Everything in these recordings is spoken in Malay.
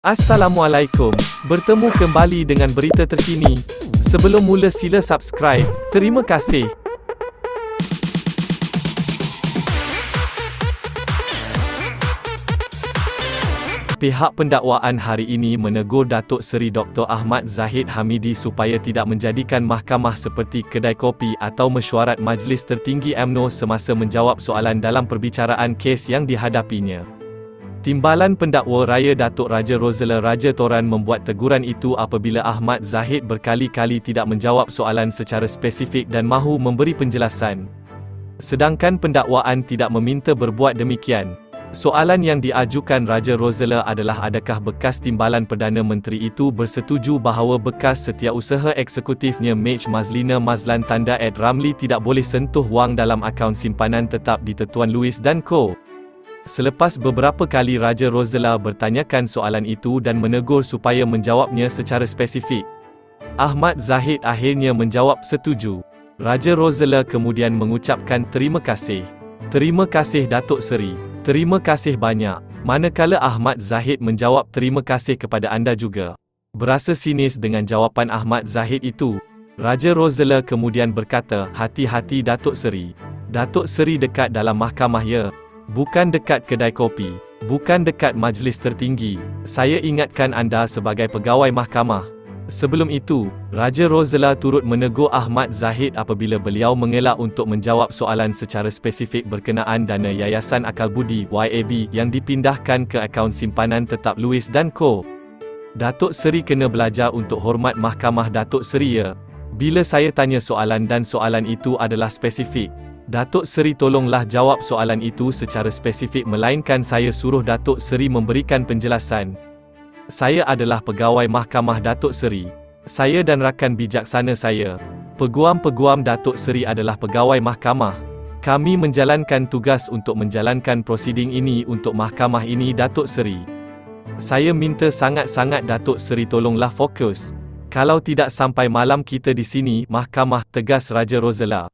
Assalamualaikum, bertemu kembali dengan berita terkini. Sebelum mula sila subscribe, terima kasih. Pihak pendakwaan hari ini menegur Datuk Seri Dr. Ahmad Zahid Hamidi supaya tidak menjadikan mahkamah seperti kedai kopi atau mesyuarat Majlis Tertinggi UMNO semasa menjawab soalan dalam perbicaraan kes yang dihadapinya. Timbalan Pendakwa Raya Datuk Raja Rosella Raja Toran membuat teguran itu apabila Ahmad Zahid berkali-kali tidak menjawab soalan secara spesifik dan mahu memberi penjelasan. Sedangkan pendakwaan tidak meminta berbuat demikian. Soalan yang diajukan Raja Rosella adalah adakah bekas Timbalan Perdana Menteri itu bersetuju bahawa bekas setiausaha eksekutifnya Mej Mazlina Mazlan Tanda @ Ramli tidak boleh sentuh wang dalam akaun simpanan tetap di Tuan Louis dan Co. Selepas beberapa kali Raja Rosella bertanyakan soalan itu dan menegur supaya menjawabnya secara spesifik, Ahmad Zahid akhirnya menjawab setuju. Raja Rosella kemudian mengucapkan terima kasih. Terima kasih Datuk Seri. Terima kasih banyak. Manakala Ahmad Zahid menjawab terima kasih kepada anda juga. Berasa sinis dengan jawapan Ahmad Zahid itu, Raja Rosella kemudian berkata, hati-hati Datuk Seri. Datuk Seri dekat dalam mahkamah ya. Bukan dekat kedai kopi. Bukan dekat majlis tertinggi. Saya ingatkan anda sebagai pegawai mahkamah. Sebelum itu, Raja Rosella turut menegur Ahmad Zahid apabila beliau mengelak untuk menjawab soalan secara spesifik berkenaan dana Yayasan Akal Budi (YAB) yang dipindahkan ke akaun simpanan tetap Louis dan Co. Datuk Seri kena belajar untuk hormat mahkamah Datuk Seri ya. Bila saya tanya soalan dan soalan itu adalah spesifik, Datuk Seri tolonglah jawab soalan itu secara spesifik melainkan saya suruh Datuk Seri memberikan penjelasan. Saya adalah pegawai mahkamah Datuk Seri. Saya dan rakan bijaksana saya, peguam-peguam Datuk Seri adalah pegawai mahkamah. Kami menjalankan tugas untuk menjalankan prosiding ini untuk mahkamah ini Datuk Seri. Saya minta sangat-sangat Datuk Seri tolonglah fokus. Kalau tidak sampai malam kita di sini, mahkamah, tegas Raja Rosella.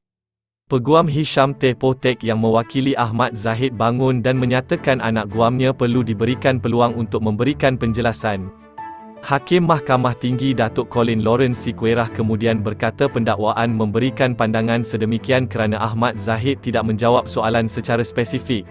Peguam Hisham Tepotek yang mewakili Ahmad Zahid bangun dan menyatakan anak guamnya perlu diberikan peluang untuk memberikan penjelasan. Hakim Mahkamah Tinggi Datuk Colin Lawrence Siqueirah kemudian berkata pendakwaan memberikan pandangan sedemikian kerana Ahmad Zahid tidak menjawab soalan secara spesifik.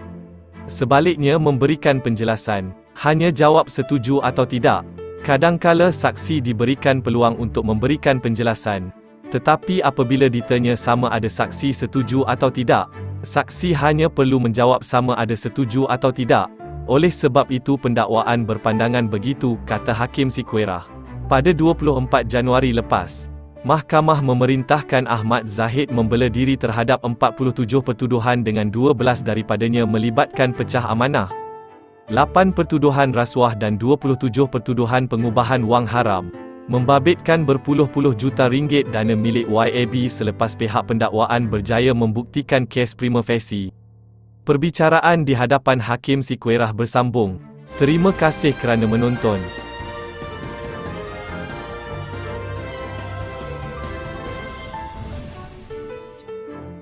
Sebaliknya memberikan penjelasan, hanya jawab setuju atau tidak. Kadangkala saksi diberikan peluang untuk memberikan penjelasan. Tetapi apabila ditanya sama ada saksi setuju atau tidak, saksi hanya perlu menjawab sama ada setuju atau tidak. Oleh sebab itu pendakwaan berpandangan begitu, kata Hakim Siqueirah. Pada 24 Januari lepas, Mahkamah memerintahkan Ahmad Zahid membela diri terhadap 47 pertuduhan dengan 12 daripadanya melibatkan pecah amanah, 8 pertuduhan rasuah dan 27 pertuduhan pengubahan wang haram. Membabitkan berpuluh-puluh juta ringgit dana milik YAB selepas pihak pendakwaan berjaya membuktikan kes prima facie. Perbicaraan di hadapan Hakim Siqueirah bersambung. Terima kasih kerana menonton.